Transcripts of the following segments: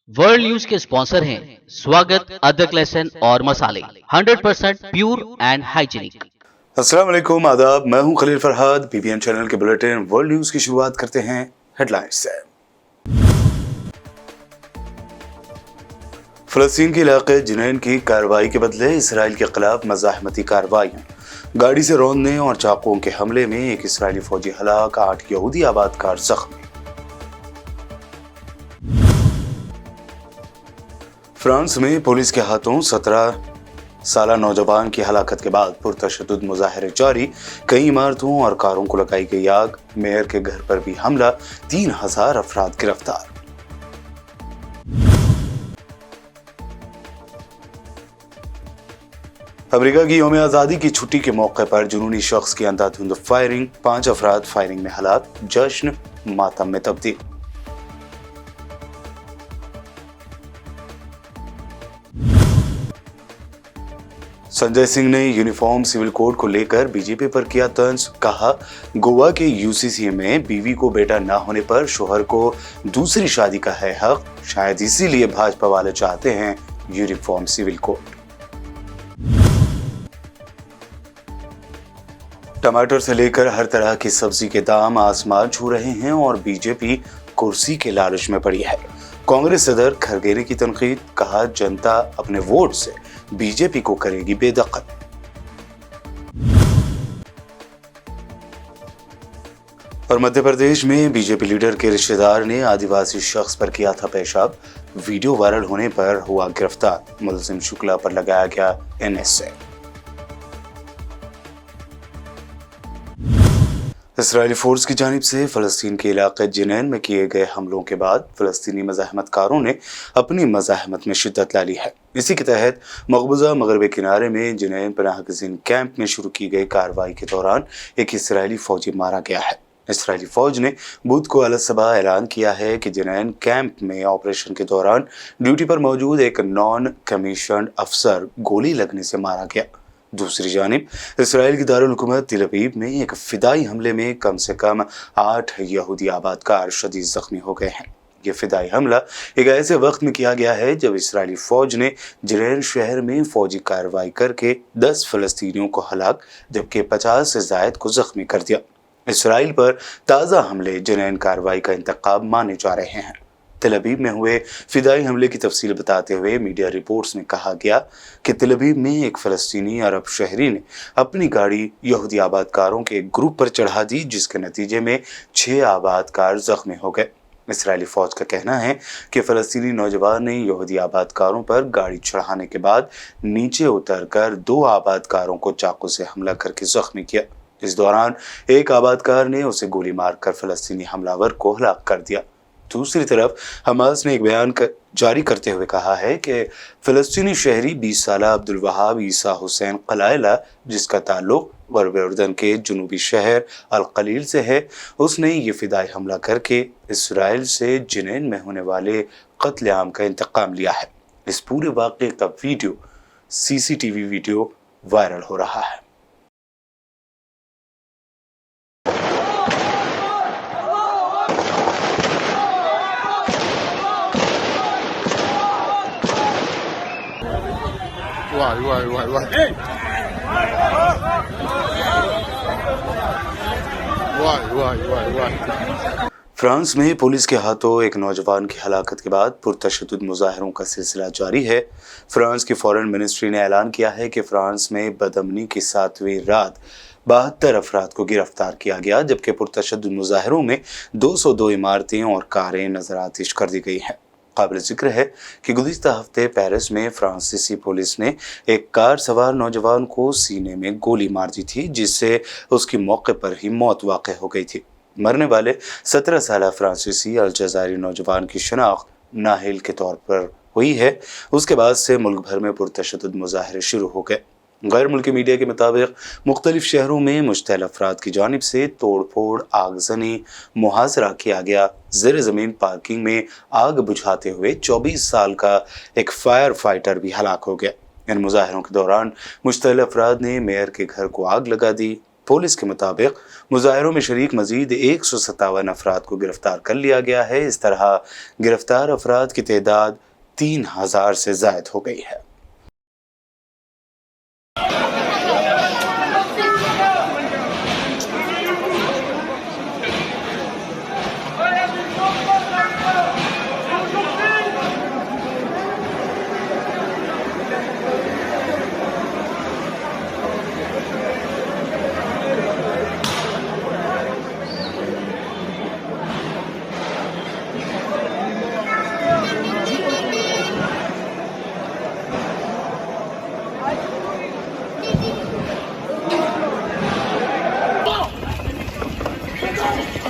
World news के sponsor हैं स्वागत, अदरक, लहसुन और मसाले 100% प्योर एंड हाइजीनिक। अस्सलाम वालेकुम, आदाब। मैं हूं खलील फरहाद। पीपीएन चैनल के बुलेटिन वर्ल्ड न्यूज की शुरुआत करते हैं हेडलाइंस से। फलस्तीन के इलाके जिनैन की कार्रवाई के बदले इसराइल के खिलाफ मज़ाहमती कार्रवाइयां। गाड़ी से रौंदने और चाकुओं के हमले में एक इसराइली फौजी हलाक, 8 यहूदी आबादकार जख्मी। फ्रांस में पुलिस के हाथों 17 साला नौजवान की हलाकत के बाद पुरतशद्दुद मुजाहरे जारी। कई इमारतों और कारों को लगाई गई आग। मेयर के घर पर भी हमला। 3000 अफराद गिरफ्तार। अमेरिका की यौम आज़ादी की छुट्टी के मौके पर जुनूनी शख्स की अंधाधुंध फायरिंग। 5 अफराद फायरिंग में हलाक। जश्न मातम में तब्दील। संजय सिंह ने यूनिफॉर्म सिविल कोड को लेकर बीजेपी पर किया तंज। कहा, गोवा के यूसीसी में बीवी को बेटा न होने पर शोहर को दूसरी शादी का है हक। शायद इसीलिए भाजपा वाले चाहते हैं यूनिफॉर्म सिविल कोड। टमाटर से लेकर हर तरह की सब्जी के दाम आसमान छू रहे हैं और बीजेपी कुर्सी के लालच में पड़ी है। कांग्रेस सदर खरगेने की तनकीद। कहा, जनता अपने वोट से बीजेपी को करेगी बेदखल। और मध्य प्रदेश में बीजेपी लीडर के रिश्तेदार ने आदिवासी शख्स पर किया था पेशाब। वीडियो वायरल होने पर हुआ गिरफ्तार। मुलजिम शुक्ला पर लगाया गया एनएसए। इसराइली फोर्स की जानिब से फ़लस्तीन के इलाके जिनैन में किए गए हमलों के बाद फ़लस्तीनी मज़ाहमतकारों ने अपनी मज़ाहमत में शिद्दत ला ली है। इसी के तहत मकबूजा मगरबी किनारे में जिनैन पनाह गज़ीन कैंप में शुरू की गई कार्रवाई के दौरान एक इसराइली फ़ौजी मारा गया है। इसराइली फ़ौज ने बुध को अलसबा ऐलान किया है कि जिनैन कैंप में ऑपरेशन के दौरान ड्यूटी पर मौजूद एक नॉन कमीशन्ड अफसर गोली लगने से मारा गया। दूसरी जानिब इसराइल की दारुल हुकूमत तिल अवीव में एक फिदाई हमले में कम से कम 8 यहूदी आबादकार शदीद जख्मी हो गए हैं। ये फिदाई हमला एक ऐसे वक्त में किया गया है जब इसराइली फौज ने जिनैन शहर में फौजी कार्रवाई करके 10 फ़लस्तीनियों को हलाक जबकि 50 से ज़ायद को जख्मी कर दिया। इसराइल पर ताज़ा हमले जिनैन कार्रवाई का इंतकाम माने जा रहे हैं। तिल अवीव में हुए फिदाई हमले की तफसील बताते हुए मीडिया रिपोर्ट्स में कहा गया कि तिल अवीव में एक फ़लस्तीनी अरब शहरी ने अपनी गाड़ी यहूदी आबादकारों के एक ग्रुप पर चढ़ा दी, जिसके नतीजे में 6 आबादकार जख्मी हो गए। इसराइली फ़ौज का कहना है कि फ़लस्तीनी नौजवान ने यहूदी आबादकारों पर गाड़ी चढ़ाने के बाद नीचे उतरकर 2 आबादकारों को चाकू से हमला करके जख्मी किया। इस दौरान एक आबादकार ने उसे गोली मारकर फ़लस्तीनी हमलावर को हलाक कर दिया। दूसरी तरफ हमास ने एक बयान जारी करते हुए कहा है कि फ़लस्तीनी शहरी 20 साला अब्दुल वहाब ईसा हुसैन कलाइला, जिसका ताल्लुक गरब उर्दन के जुनूबी शहर अल कलील से है, उसने ये फिदाई हमला करके इसराइल से जिनैन में होने वाले कत्लेआम का इंतकाम लिया है। इस पूरे वाक़े का वीडियो सीसीटीवी वीडियो वायरल हो रहा है। फ्रांस में पुलिस के हाथों एक नौजवान की हलाकत के बाद पुरतशद्दुद मुजाहरों का सिलसिला जारी है। फ्रांस की फॉरेन मिनिस्ट्री ने ऐलान किया है कि फ्रांस में बदअमनी की 7वीं रात 72 अफराद को गिरफ्तार किया गया, जबकि पुरतशद्दुद मुजाहरों में 202 इमारतें और कारें नजर आतिश कर दी गई हैं। काबिल जिक्र है कि गुज़िश्ता हफ्ते पेरिस में फ्रांसीसी पुलिस ने एक कार सवार नौजवान को सीने में गोली मार दी थी, जिससे उसकी मौके पर ही मौत वाक़ हो गई थी। मरने वाले 17 साला फ्रांसीसी अलजायरी नौजवान की शनाख्त नाहिल के तौर पर हुई है। उसके बाद से मुल्क भर में पुरतशद्दुद मुजाहरे शुरू हो गए। गैर मुल्की मीडिया के मुताबिक मुख्तलिफ शहरों में मुश्तैल अफराद की जानिब से तोड़ फोड़, आगजनी, मुहासरा किया गया। ज़ेर ज़मीन पार्किंग में आग बुझाते हुए 24 साल का एक फायर फाइटर भी हलाक हो गया। इन मुजाहरों के दौरान मुश्तैल अफराद ने मेयर के घर को आग लगा दी। पुलिस के मुताबिक मुजाहरों में शरीक मजीद 157 अफराद को गिरफ्तार कर लिया गया है। इस तरह गिरफ्तार अफराद की तादाद 3000 से जायद हो गई है।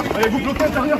Allez, vous bloquez à l'intérieur.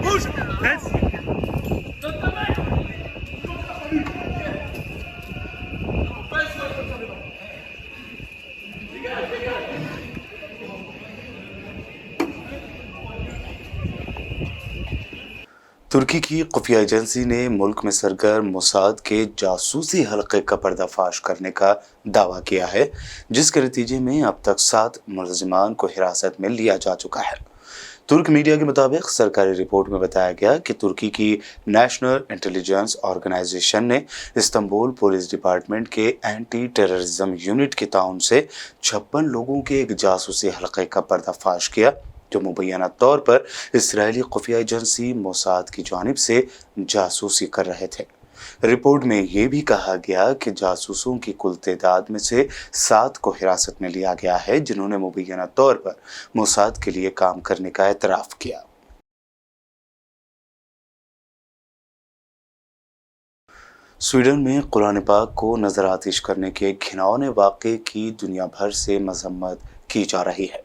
Bouge! Reste! तुर्की की खुफिया एजेंसी ने मुल्क में सरगर्म मोसाद के जासूसी हल्के का पर्दाफाश करने का दावा किया है, जिसके नतीजे में अब तक 7 मुलजिमान को हिरासत में लिया जा चुका है। तुर्क मीडिया के मुताबिक सरकारी रिपोर्ट में बताया गया कि तुर्की की नेशनल इंटेलिजेंस ऑर्गेनाइजेशन ने इस्तांबुल पुलिस डिपार्टमेंट के एंटी टेररिज्म यूनिट के ताउन से 56 लोगों के एक जासूसी हल्के का पर्दाफाश किया, जो मुबैना तौर पर इसराइली खुफिया एजेंसी मोसाद की जानिब से जासूसी कर रहे थे। रिपोर्ट में यह भी कहा गया कि जासूसों की कुल तादाद में से 7 को हिरासत में लिया गया है, जिन्होंने मुबैना तौर पर मोसाद के लिए काम करने का एतराफ़ किया। स्वीडन में कुरान पाक को नजर आतिश करने के घिनौने वाक़े की दुनिया भर से मजम्मत की जा रही है।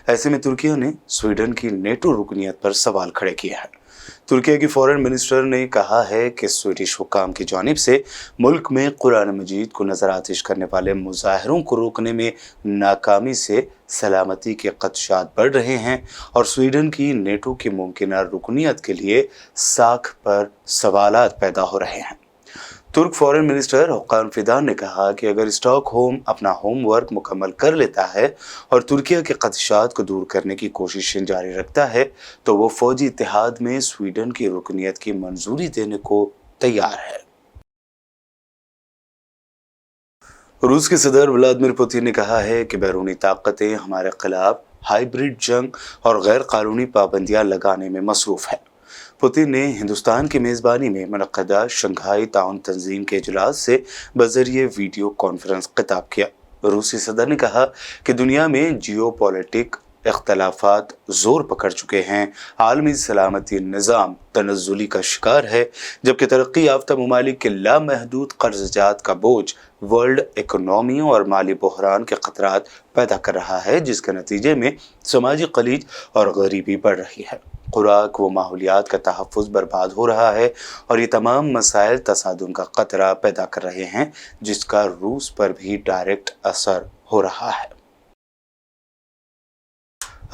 ऐसे में तुर्की ने स्वीडन की नेटो रुकनियत पर सवाल खड़े किए हैं। तुर्की की फॉरेन मिनिस्टर ने कहा है कि स्वीडिश हुकाम की जानिब से मुल्क में कुरान मजीद को नजर आतिश करने वाले मुजाहिरों को रोकने में नाकामी से सलामती के खदशात बढ़ रहे हैं और स्वीडन की नेटो की मुमकिन रुकनियत के लिए साख पर सवालात पैदा हो रहे हैं। तुर्क फॉरेन मिनिस्टर हुकान फिदान ने कहा कि अगर स्टॉकहोम अपना होमवर्क मुकम्मल कर लेता है और तुर्की के खदशात को दूर करने की कोशिशें जारी रखता है तो वो फौजी इत्तेहाद में स्वीडन की रुकनियत की मंजूरी देने को तैयार है। रूस के सदर व्लादिमीर पुतिन ने कहा है कि बैरूनी ताकतें हमारे खिलाफ हाइब्रिड जंग और गैर कानूनी पाबंदियां लगाने में मसरूफ है। पुतिन ने हिंदुस्तान की मेज़बानी में मुनक़्क़दा शंघाई ताउन तंजीम के इजलास से बज़रिए वीडियो कॉन्फ्रेंस खिताब किया। रूसी सदर ने कहा कि दुनिया में जियोपॉलिटिक इख्तलाफात जोर पकड़ चुके हैं, आलमी सलामती निज़ाम तनज़्ज़ुली का शिकार है, जबकि तरक्की याफ्ता ममालिक के लामहदूद कर्ज़जात का बोझ वर्ल्ड इकोनॉमी और माली बहरान के खतरात पैदा कर रहा है, जिसके नतीजे में समाजी खलीज और गरीबी बढ़ रही है। खुराक व माहौलियात का तहफ़्फ़ुज़ बर्बाद हो रहा है और ये तमाम मसाइल तसादुम का ख़तरा पैदा कर रहे हैं, जिसका रूस पर भी डायरेक्ट असर हो रहा है।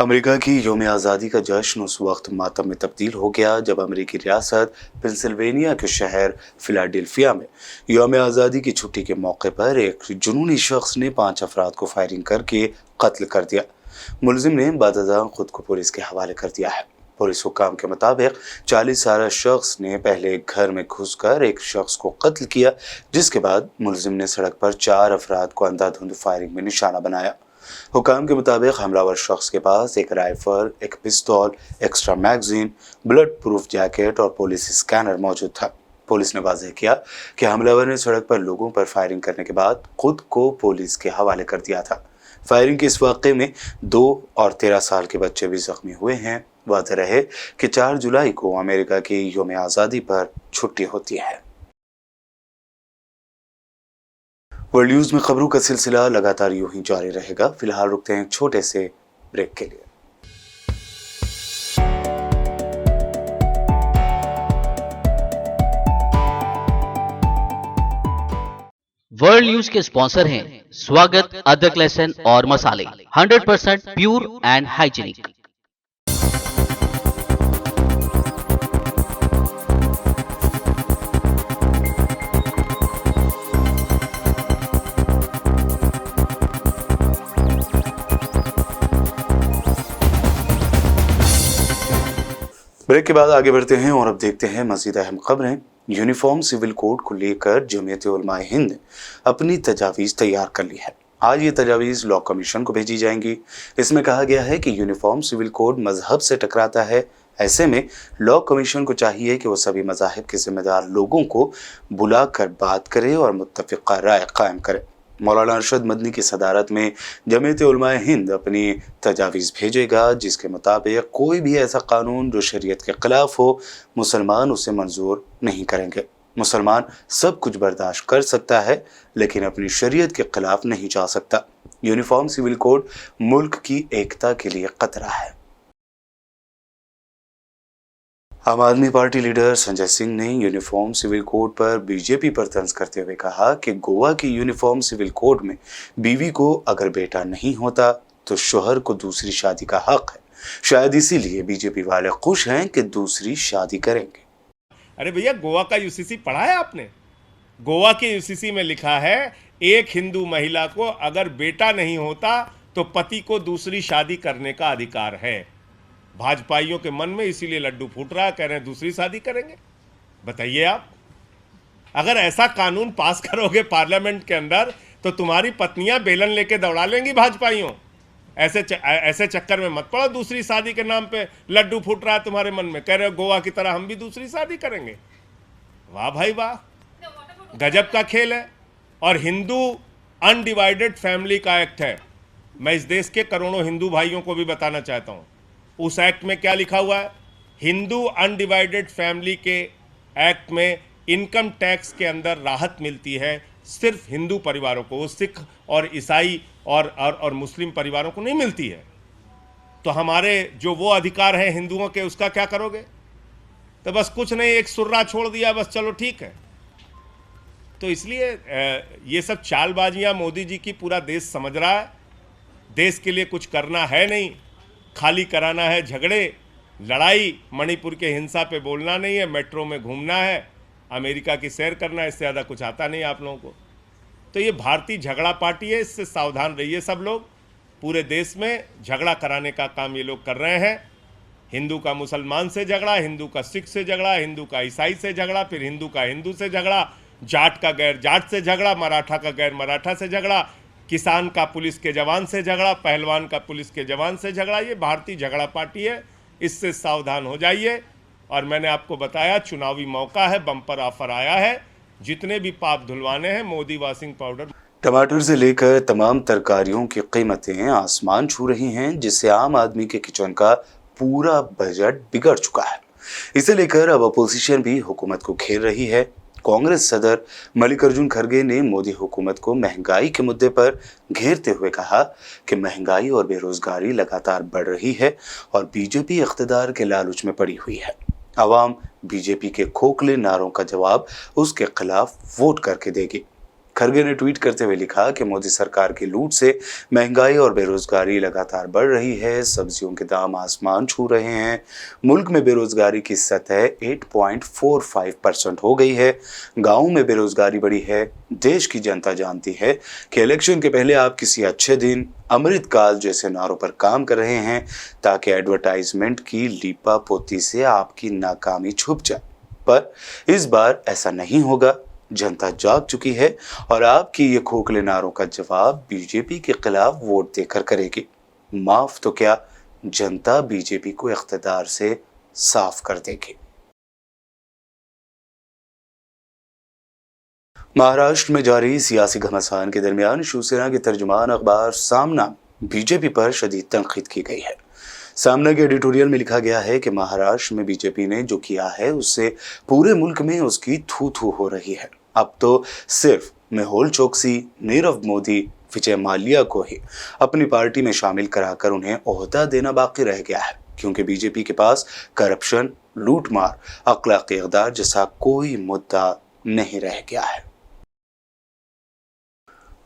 अमेरिका की यौम आज़ादी का जश्न उस वक्त मातम में तब्दील हो गया जब अमेरिकी रियासत पेंसिल्वेनिया के शहर फिलाडेल्फिया में यौम आज़ादी की छुट्टी के मौके पर एक जुनूनी शख्स ने 5 अफराद को फायरिंग करके कत्ल कर दिया। मुलजिम ने बादशाह खुद को पुलिस के हवाले कर दिया है। पुलिस हुकाम के मुताबिक 40 साला शख्स ने पहले एक घर में घुसकर एक शख्स को कत्ल किया, जिसके बाद मुलजिम ने सड़क पर 4 अफराद को अंधाधुंध फायरिंग में निशाना बनाया। हुकाम के मुताबिक हमलावर शख्स के पास एक राइफल, एक पिस्तौल, extra magazine, bullet proof jacket और पुलिस स्कैनर मौजूद था। पुलिस ने वाज़ेह किया कि हमलावर ने सड़क पर लोगों पर फायरिंग करने के बाद खुद को पुलिस के हवाले कर दिया था। फायरिंग के इस वाक़े में 2 और 13 साल के बच्चे भी जख्मी हुए हैं। वाज़ेह रहे कि 4 जुलाई को अमेरिका की यौम आज़ादी पर छुट्टी होती है। वर्ल्ड न्यूज़ में खबरों का सिलसिला लगातार यूं ही जारी रहेगा। फिलहाल रुकते हैं एक छोटे से ब्रेक के लिए। वर्ल्ड न्यूज के स्पॉन्सर हैं स्वागत, अदरक, लहसुन और मसाले, 100% प्योर एंड हाइजीनिक। ब्रेक के बाद आगे बढ़ते हैं और अब देखते हैं मज़ीद अहम खबरें। यूनिफॉर्म सिविल कोड को लेकर जमीयत उलमाए हिंद अपनी तजावीज़ तैयार कर ली है। आज ये तजावीज़ लॉ कमीशन को भेजी जाएंगी। इसमें कहा गया है कि यूनिफॉर्म सिविल कोड मजहब से टकराता है। ऐसे में लॉ कमीशन को चाहिए कि वो सभी मज़ाहिब के जिम्मेदार लोगों को बुलाकर बात करे और मुत्तफ़िक़ा राय कायम करे। मौलाना अरशद मदनी की सदारत में जमीयत उलमाए हिंद अपनी तजावीज़ भेजेगा, जिसके मुताबिक कोई भी ऐसा कानून जो शरीयत के खिलाफ हो, मुसलमान उसे मंजूर नहीं करेंगे। मुसलमान सब कुछ बर्दाश्त कर सकता है, लेकिन अपनी शरीयत के खिलाफ नहीं जा सकता। यूनिफॉर्म सिविल कोड मुल्क की एकता के लिए खतरा है। आम आदमी पार्टी लीडर संजय सिंह ने यूनिफॉर्म सिविल कोड पर बीजेपी पर तंज करते हुए कहा कि गोवा की यूनिफॉर्म सिविल कोड में बीवी को अगर बेटा नहीं होता तो शोहर को दूसरी शादी का हक है। शायद इसीलिए बीजेपी वाले खुश हैं कि दूसरी शादी करेंगे। अरे भैया, गोवा का यूसीसी पढ़ा है आपने? गोवा के यूसीसी में लिखा है एक हिंदू महिला को अगर बेटा नहीं होता तो पति को दूसरी शादी करने का अधिकार है। भाजपाइयों के मन में इसीलिए लड्डू फूट रहा है, कह रहे हैं दूसरी शादी करेंगे। बताइए आप, अगर ऐसा कानून पास करोगे पार्लियामेंट के अंदर तो तुम्हारी पत्नियां बेलन लेके दौड़ा लेंगी भाजपाइयों। ऐसे चक्कर में मत पड़ो। दूसरी शादी के नाम पे लड्डू फूट रहा है तुम्हारे मन में, कह रहे हो गोवा की तरह हम भी दूसरी शादी करेंगे। वाह भाई वाह, गजब का खेल है। और हिंदू अनडिवाइडेड फैमिली का एक्ट है। मैं इस देश के करोड़ों हिंदू भाइयों को भी बताना चाहता हूं, उस एक्ट में क्या लिखा हुआ है। हिंदू अनडिवाइडेड फैमिली के एक्ट में इनकम टैक्स के अंदर राहत मिलती है सिर्फ हिंदू परिवारों को, सिख और ईसाई और मुस्लिम परिवारों को नहीं मिलती है। तो हमारे जो वो अधिकार हैं हिंदुओं के, उसका क्या करोगे? तो बस कुछ नहीं, एक सुर्रा छोड़ दिया, बस चलो ठीक है। तो इसलिए ये सब चालबाजियां मोदी जी की पूरा देश समझ रहा है। देश के लिए कुछ करना है नहीं, खाली कराना है झगड़े, लड़ाई। मणिपुर के हिंसा पे बोलना नहीं है, मेट्रो में घूमना है, अमेरिका की सैर करना है, इससे ज़्यादा कुछ आता नहीं आप लोगों को। तो ये भारतीय झगड़ा पार्टी है, इससे सावधान रहिए सब लोग। पूरे देश में झगड़ा कराने का काम ये लोग कर रहे हैं। हिंदू का मुसलमान से झगड़ा, हिंदू का सिख से झगड़ा, हिंदू का ईसाई से झगड़ा, फिर हिंदू का हिंदू से झगड़ा, जाट का गैर जाट से झगड़ा, मराठा का गैर मराठा से झगड़ा, किसान का पुलिस के जवान से झगड़ा, पहलवान का पुलिस के जवान से झगड़ा। ये भारतीय झगड़ा पार्टी है, इससे सावधान हो जाइए। और मैंने आपको बताया चुनावी मौका है, बम्पर ऑफर आया है, जितने भी पाप धुलवाने हैं मोदी वॉशिंग पाउडर। टमाटर से लेकर तमाम तरकारियों की कीमतें आसमान छू रही हैं, जिससे आम आदमी के किचन का पूरा बजट बिगड़ चुका है। इसे लेकर अब अपोजिशन भी हुकूमत को घेर रही है। कांग्रेस सदर मल्लिकार्जुन खड़गे ने मोदी हुकूमत को महंगाई के मुद्दे पर घेरते हुए कहा कि महंगाई और बेरोजगारी लगातार बढ़ रही है और बीजेपी इख्तिदार के लालच में पड़ी हुई है। आवाम बीजेपी के खोखले नारों का जवाब उसके खिलाफ वोट करके देगी। खड़गे ने ट्वीट करते हुए लिखा कि मोदी सरकार की लूट से महंगाई और बेरोजगारी लगातार बढ़ रही है, सब्जियों के दाम आसमान छू रहे हैं, मुल्क में बेरोजगारी की सतह 8.45% हो गई है, गाँव में बेरोजगारी बढ़ी है। देश की जनता जानती है कि इलेक्शन के पहले आप किसी अच्छे दिन, अमृतकाल जैसे नारों पर काम कर रहे हैं ताकि एडवर्टाइजमेंट की लीपापोती से आपकी नाकामी छुप जाए, पर इस बार ऐसा नहीं होगा। जनता जाग चुकी है और आपकी ये खोखले नारों का जवाब बीजेपी के खिलाफ वोट देकर करेगी। माफ तो क्या, जनता बीजेपी को इख्तिदार से साफ कर देगी। महाराष्ट्र में जारी सियासी घमासान के दरमियान शिवसेना के तर्जुमान अखबार सामना बीजेपी पर शदीद तनकीद की गई है। सामना के एडिटोरियल में लिखा गया है कि महाराष्ट्र में बीजेपी ने जो किया है उससे पूरे मुल्क में उसकी थू थू हो रही है। अब तो सिर्फ मेहुल चोकसी, नीरव मोदी, विजय माल्या को ही अपनी पार्टी में शामिल कराकर उन्हें ओहदा देना बाकी रह गया है, क्योंकि बीजेपी के पास करप्शन, लूटमार, अखलाकी इक़दार जैसा कोई मुद्दा नहीं रह गया है।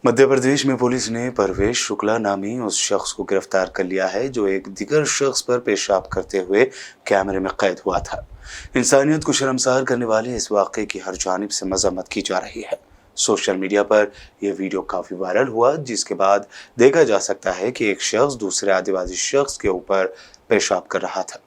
मध्य प्रदेश में पुलिस ने परवेश शुक्ला नामी उस शख्स को गिरफ्तार कर लिया है जो एक दिगर शख्स पर पेशाब करते हुए कैमरे में कैद हुआ था। इंसानियत को शर्मसार करने वाले इस वाक़े की हर जानिब से मज़म्मत की जा रही है। सोशल मीडिया पर यह वीडियो काफ़ी वायरल हुआ, जिसके बाद देखा जा सकता है कि एक शख्स दूसरे आदिवासी शख्स के ऊपर पेशाब कर रहा था।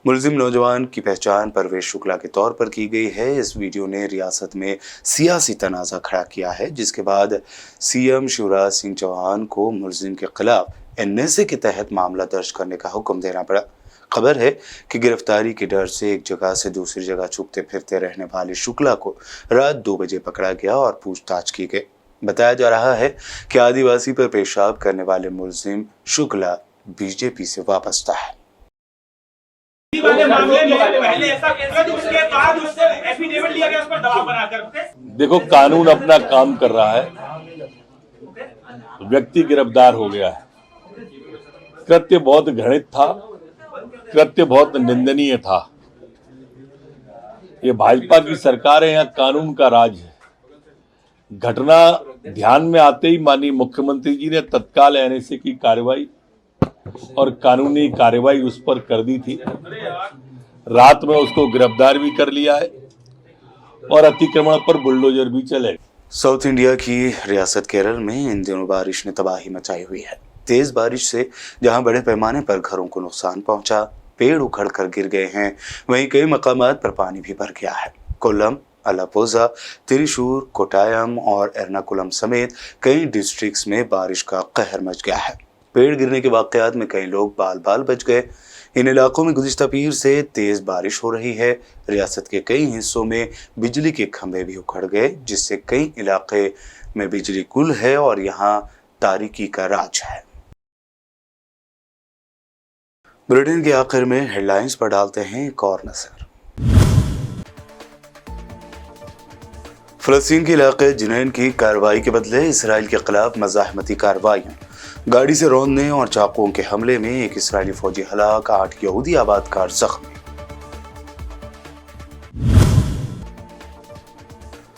मुलजिम नौजवान की पहचान परवेश शुक्ला के तौर पर की गई है। इस वीडियो ने रियासत में सियासी तनाज़ा खड़ा किया है, जिसके बाद सीएम शिवराज सिंह चौहान को मुलजिम के खिलाफ एनएसए के तहत मामला दर्ज करने का हुक्म देना पड़ा। खबर है कि गिरफ्तारी के डर से एक जगह से दूसरी जगह छुपते फिरते रहने वाले शुक्ला को रात 2 बजे पकड़ा गया और पूछताछ की गई। बताया जा रहा है कि आदिवासी पर पेशाब करने वाले मुलजिम शुक्ला बीजेपी से वाबस्ता है। वाले मामले में पहले ऐसा किया था, उसके बाद उससे एफिडेविट लिया गया, उस पर दबाव बनाकर। देखो, कानून अपना काम कर रहा है, व्यक्ति गिरफ्तार हो गया है। कृत्य बहुत घृणित था, कृत्य बहुत निंदनीय था। ये भाजपा की सरकार है, यहाँ कानून का राज है। घटना ध्यान में आते ही माननीय मुख्यमंत्री जी ने तत्काल एनएसए की कार्रवाई और कानूनी कार्रवाई उस पर कर दी थी। रात में उसको गिरफ्तार भी कर लिया है और अतिक्रमण पर बुलडोजर भी चले। साउथ इंडिया की रियासत केरल में इन दिनों बारिश ने तबाही मचाई हुई है। तेज बारिश से जहां बड़े पैमाने पर घरों को नुकसान पहुंचा, पेड़ उखड़ कर गिर गए हैं, वहीं कई मकामात पर पानी भी भर गया है। कोल्लम, अलापुझा, त्रिशूर, कोट्टायम और एर्नाकुलम समेत कई डिस्ट्रिक्ट्स में बारिश का कहर मच गया है। पेड़ गिरने के वाकयात में कई लोग बाल बाल बच गए। इन इलाकों में गुज़िश्ता पीर से तेज बारिश हो रही है। रियासत के कई हिस्सों में बिजली के खंभे भी उखड़ गए, जिससे कई इलाके में बिजली गुल है और यहाँ तारीकी का राज है। बुलेटिन के आखिर में हेडलाइंस पर डालते हैं एक और नजर। फलस्तीन के इलाके जिनैन की कार्रवाई के बदले इसराइल के खिलाफ मज़ाहमती कार्रवाइयाँ। गाड़ी से रौंदने और चाकुओं के हमले में एक इसराइली फौजी हलाक, 8 यहूदी आबादकार जख्मी।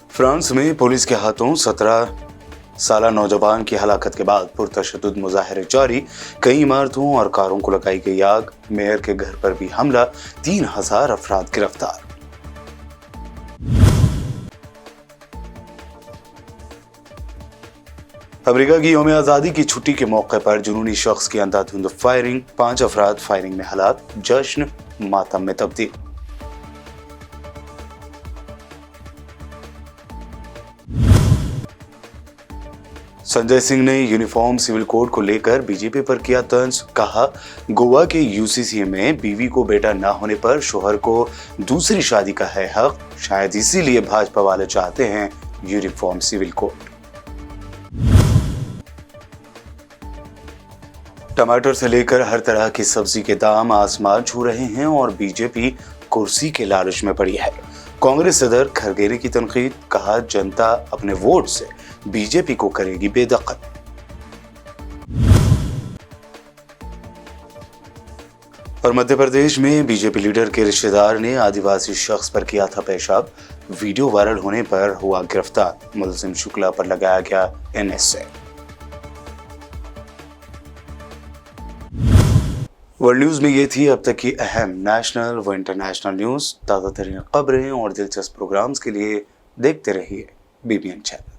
फ्रांस में पुलिस के हाथों 17 साला नौजवान की हलाकत के बाद पुरतशद्दुद मुजाहरे जारी। कई इमारतों और कारों को लगाई गई आग। मेयर के घर पर भी हमला। 3000 अफराद गिरफ्तार। अमेरिका की यौम आज़ादी की छुट्टी के मौके पर जुनूनी शख्स की अंधाधुंध फायरिंग। 5 अफराद फायरिंग में हलाक। जश्न मातम में तब्दील। संजय सिंह ने यूनिफॉर्म सिविल कोड को लेकर बीजेपी पर किया तंज। कहा, गोवा के यूसीसी में बीवी को बेटा न होने पर शोहर को दूसरी शादी का है हक। शायद इसीलिए भाजपा वाले चाहते हैं यूनिफॉर्म सिविल कोड। टमाटर से लेकर हर तरह की सब्जी के दाम आसमान छू रहे हैं और बीजेपी कुर्सी के लालच में पड़ी है। कांग्रेस सदर खरगेरे की तनकीद। कहा, जनता अपने वोट से बीजेपी को करेगी बेदखल। और मध्य प्रदेश में बीजेपी लीडर के रिश्तेदार ने आदिवासी शख्स पर किया था पेशाब। वीडियो वायरल होने पर हुआ गिरफ्तार। मुलजिम शुक्ला पर लगाया गया एनएसए। वर्ल्ड न्यूज में ये थी अब तक की अहम नेशनल व इंटरनेशनल न्यूज। ताज़ा तरीन खबरें और दिलचस्प प्रोग्राम्स के लिए देखते रहिए बीबीएन चैनल।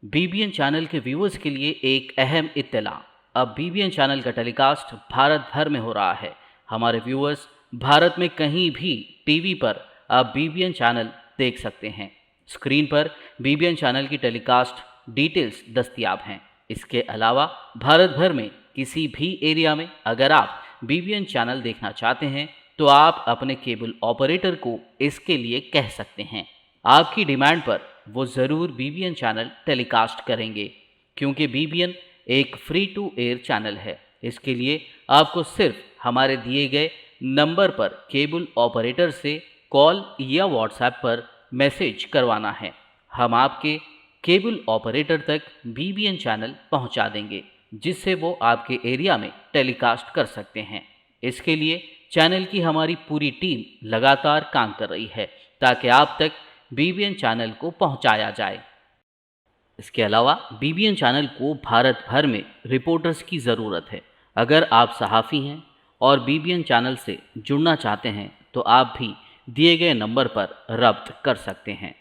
बीबीएन चैनल के व्यूअर्स के लिए एक अहम इत्तला। अब बीबीएन चैनल का टेलीकास्ट भारत भर में हो रहा है। हमारे व्यूअर्स भारत में कहीं भी टीवी पर अब बीबीएन चैनल देख सकते हैं। स्क्रीन पर बीबीएन चैनल की टेलीकास्ट डिटेल्स दस्तयाब हैं। इसके अलावा भारत भर में किसी भी एरिया में अगर आप बीबीएन चैनल देखना चाहते हैं तो आप अपने केबल ऑपरेटर को इसके लिए कह सकते हैं। आपकी डिमांड पर वो ज़रूर बीबीएन चैनल टेलीकास्ट करेंगे, क्योंकि बीबीएन एक फ्री टू एयर चैनल है। इसके लिए आपको सिर्फ हमारे दिए गए नंबर पर केबल ऑपरेटर से कॉल या व्हाट्सएप पर मैसेज करवाना है। हम आपके केबल ऑपरेटर तक बीबीएन चैनल पहुंचा देंगे, जिससे वो आपके एरिया में टेलीकास्ट कर सकते हैं। इसके लिए चैनल की हमारी पूरी टीम लगातार काम कर रही है ताकि आप तक बीबीएन चैनल को पहुंचाया जाए। इसके अलावा बीबीएन चैनल को भारत भर में रिपोर्टर्स की ज़रूरत है। अगर आप सहाफ़ी हैं और बीबीएन चैनल से जुड़ना चाहते हैं तो आप भी दिए गए नंबर पर रब्त कर सकते हैं।